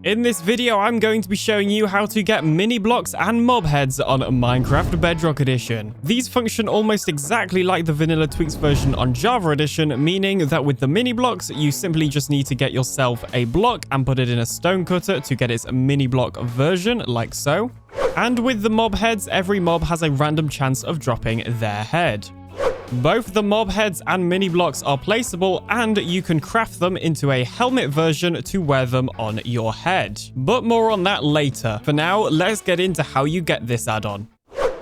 In this video, I'm going to be showing you how to get mini blocks and mob heads on Minecraft Bedrock Edition. These function almost exactly like the vanilla tweaks version on Java Edition, meaning that with the mini blocks, you simply just need to get yourself a block and put it in a stone cutter to get its mini block version, like so. And with the mob heads, every mob has a random chance of dropping their head. Both the mob heads and mini blocks are placeable, and you can craft them into a helmet version to wear them on your head. But more on that later. For now, let's get into how you get this add-on.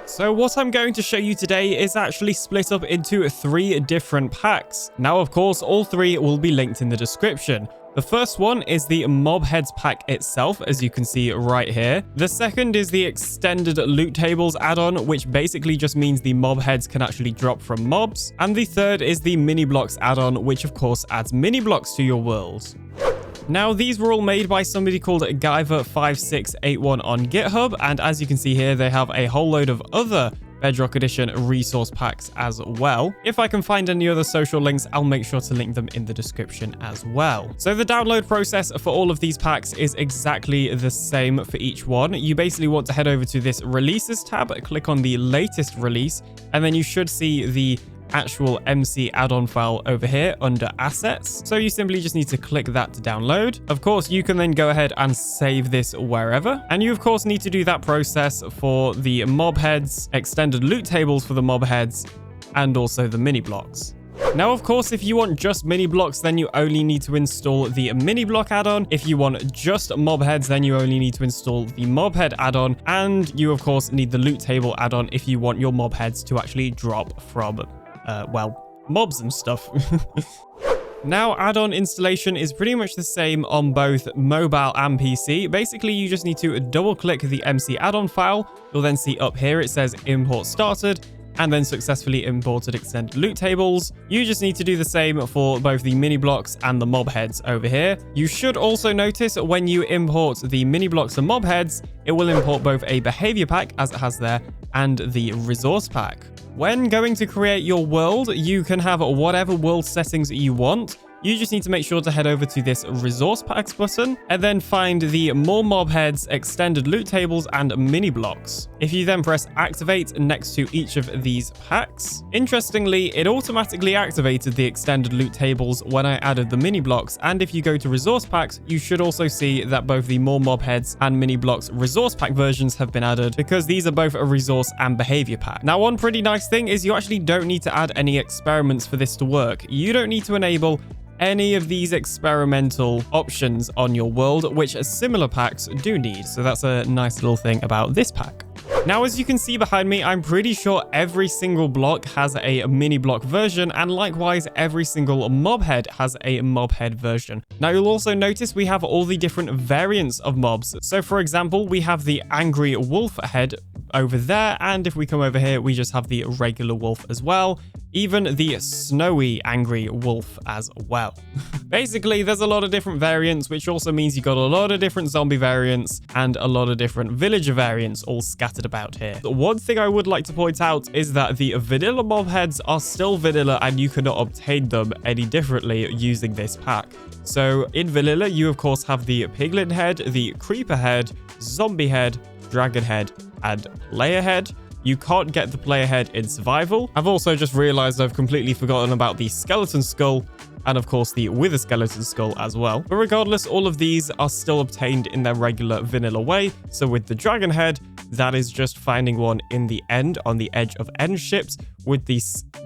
So what I'm going to show you today is actually split up into 3 different packs. Now, of course, all 3 will be linked in the description. The first one is the Mob Heads pack itself, as you can see right here. The second is the Extended Loot Tables add-on, which basically just means the Mob Heads can actually drop from mobs. And the third is the Mini Blocks add-on, which of course adds mini blocks to your world. Now, these were all made by somebody called Guyver5681 on GitHub, and as you can see here, they have a whole load of other Bedrock Edition resource packs as well. If I can find any other social links, I'll make sure to link them in the description as well. So the download process for all of these packs is exactly the same for each one. You basically want to head over to this Releases tab, click on the latest release, and then you should see the actual MC add-on file over here under assets. So you simply just need to click that to download. Of course, you can then go ahead and save this wherever. And you of course need to do that process for the mob heads, extended loot tables for the mob heads, and also the mini blocks. Now, of course, if you want just mini blocks, then you only need to install the mini block add-on. If you want just mob heads, then you only need to install the mob head add-on. And you of course need the loot table add-on if you want your mob heads to actually drop from well, mobs and stuff. Now, add-on installation is pretty much the same on both mobile and PC. Basically, you just need to double-click the MC add-on file. You'll then see up here it says import started, and then successfully imported extended loot tables. You just need to do the same for both the mini blocks and the mob heads over here. You should also notice when you import the mini blocks and mob heads, it will import both a behavior pack, as it has there, and the resource pack. When going to create your world, you can have whatever world settings you want. You just need to make sure to head over to this resource packs button and then find the more mob heads, extended loot tables, and mini blocks. If you then press activate next to each of these packs, interestingly, it automatically activated the extended loot tables when I added the mini blocks. And if you go to resource packs, you should also see that both the more mob heads and mini blocks resource pack versions have been added, because these are both a resource and behavior pack. Now, one pretty nice thing is you actually don't need to add any experiments for this to work. You don't need to enable any of these experimental options on your world, which similar packs do need. So that's a nice little thing about this pack. Now, as you can see behind me, I'm pretty sure every single block has a mini block version, and likewise, every single mob head has a mob head version. Now, you'll also notice we have all the different variants of mobs. So for example, we have the angry wolf head over there, and if we come over here, we just have the regular wolf as well. Even the snowy angry wolf as well. Basically, there's a lot of different variants, which also means you got a lot of different zombie variants and a lot of different villager variants all scattered about here. One thing I would like to point out is that the vanilla mob heads are still vanilla, and you cannot obtain them any differently using this pack. So in vanilla, you of course have the piglin head, the creeper head, zombie head, dragon head, and player head. You can't get the player head in survival. I've also just realized I've completely forgotten about the skeleton skull, and of course the wither skeleton skull as well. But regardless, all of these are still obtained in their regular vanilla way. So with the dragon head, that is just finding one in the end, on the edge of end ships. With the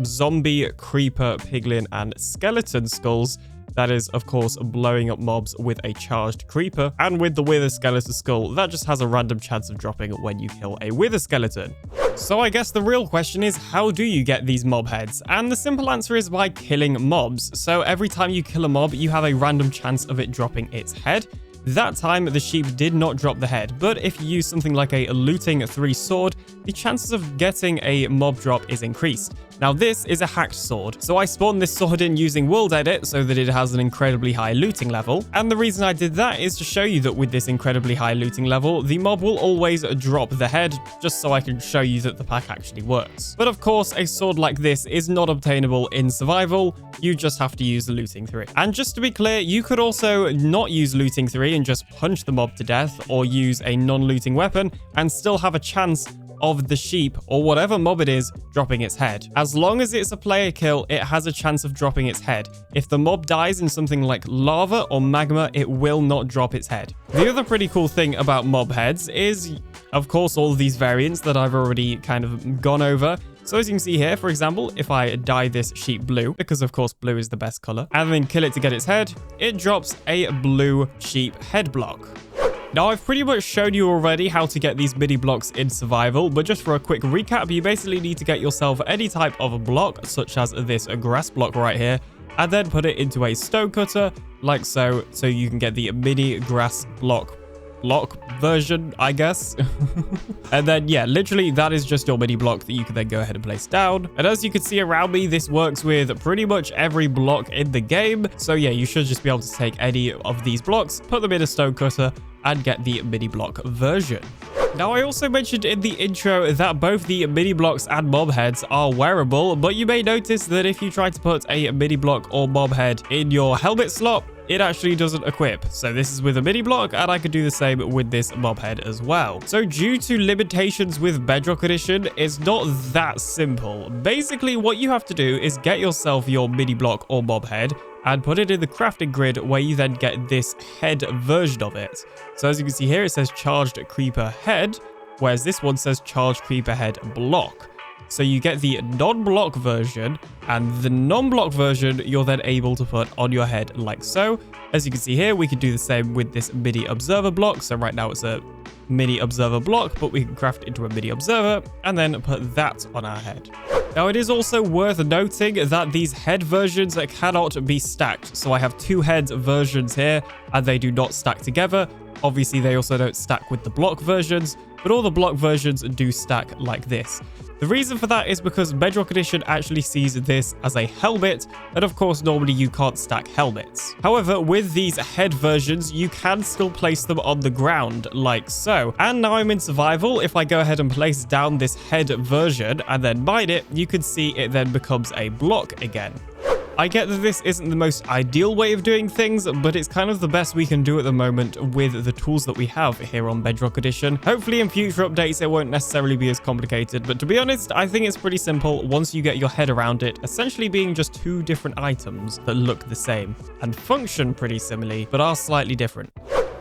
zombie, creeper, piglin, and skeleton skulls, that is, of course, blowing up mobs with a charged creeper. And with the wither skeleton skull, that just has a random chance of dropping when you kill a wither skeleton. So I guess the real question is, how do you get these mob heads? And the simple answer is by killing mobs. So every time you kill a mob, you have a random chance of it dropping its head. That time, the sheep did not drop the head, but if you use something like a looting 3 sword, the chances of getting a mob drop is increased. Now this is a hacked sword. So I spawned this sword in using world edit so that it has an incredibly high looting level. And the reason I did that is to show you that with this incredibly high looting level, the mob will always drop the head, just so I can show you that the pack actually works. But of course, a sword like this is not obtainable in survival. You just have to use the looting 3. And just to be clear, you could also not use looting 3 and just punch the mob to death, or use a non-looting weapon and still have a chance of the sheep or whatever mob it is dropping its head. As long as it's a player kill, it has a chance of dropping its head. If the mob dies in something like lava or magma, it will not drop its head. The other pretty cool thing about mob heads is, of course, all of these variants that I've already kind of gone over. So as you can see here, for example, if I dye this sheep blue, because of course blue is the best color, and then kill it to get its head, it drops a blue sheep head block. Now, I've pretty much shown you already how to get these mini blocks in survival, but just for a quick recap, you basically need to get yourself any type of a block, such as this grass block right here, and then put it into a stone cutter, like so you can get the mini grass block version, I guess. And then, yeah, literally that is just your mini block that you can then go ahead and place down. And as you can see around me, this works with pretty much every block in the game. So yeah, you should just be able to take any of these blocks, put them in a stone cutter, and get the mini block version. Now, I also mentioned in the intro that both the mini blocks and mob heads are wearable, but you may notice that if you try to put a mini block or mob head in your helmet slot, it actually doesn't equip. So this is with a mini block, and I could do the same with this mob head as well. So due to limitations with Bedrock Edition, it's not that simple. Basically, what you have to do is get yourself your mini block or mob head and put it in the crafting grid, where you then get this head version of it. So as you can see here, it says charged creeper head, whereas this one says charged creeper head block. So you get the non-block version, and the non-block version you're then able to put on your head like so. As you can see here, we can do the same with this mini observer block. So right now it's a mini observer block, but we can craft it into a mini observer and then put that on our head. Now, it is also worth noting that these head versions cannot be stacked. So I have 2 heads versions here, and they do not stack together. Obviously, they also don't stack with the block versions, but all the block versions do stack like this. The reason for that is because Bedrock Edition actually sees this as a helmet, and of course normally you can't stack helmets. However, with these head versions, you can still place them on the ground like so. And now I'm in survival. If I go ahead and place down this head version and then mine it, you can see it then becomes a block again. I get that this isn't the most ideal way of doing things, but it's kind of the best we can do at the moment with the tools that we have here on Bedrock Edition. Hopefully in future updates it won't necessarily be as complicated, but to be honest, I think it's pretty simple once you get your head around it, essentially being just 2 different items that look the same and function pretty similarly, but are slightly different.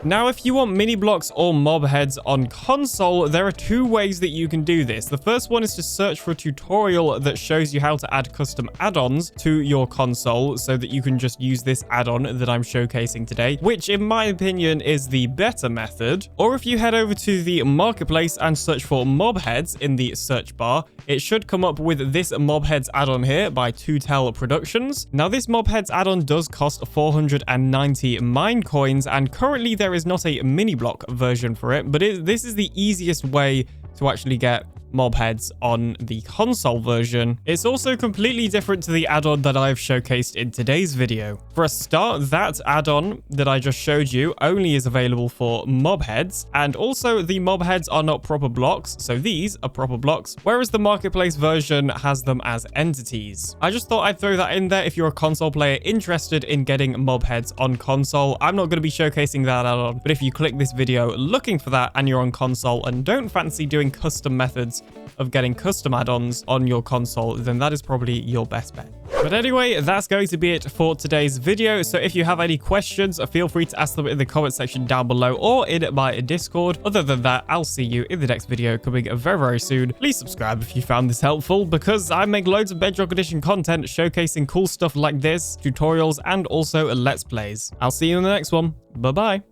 Now, if you want mini blocks or mob heads on console, there are 2 ways that you can do this. The first one is to search for a tutorial that shows you how to add custom add-ons to your console so that you can just use this add-on that I'm showcasing today, which in my opinion is the better method. Or if you head over to the marketplace and search for mob heads in the search bar, it should come up with this mob heads add-on here by 2Tel Productions. Now, this mob heads add-on does cost 490 mine coins, and currently there is not a mini block version for it, but this is the easiest way to actually get mob heads on the console version. It's also completely different to the add-on that I've showcased in today's video. For a start, that add-on that I just showed you only is available for mob heads, and also the mob heads are not proper blocks, so these are proper blocks, whereas the marketplace version has them as entities. I just thought I'd throw that in there if you're a console player interested in getting mob heads on console. I'm not going to be showcasing that add-on, but if you click this video looking for that and you're on console and don't fancy doing custom methods of getting custom add-ons on your console, then that is probably your best bet. But anyway, that's going to be it for today's video. So if you have any questions, feel free to ask them in the comment section down below or in my Discord. Other than that, I'll see you in the next video coming very, very soon. Please subscribe if you found this helpful, because I make loads of Bedrock Edition content showcasing cool stuff like this, tutorials, and also Let's Plays. I'll see you in the next one. Bye-bye.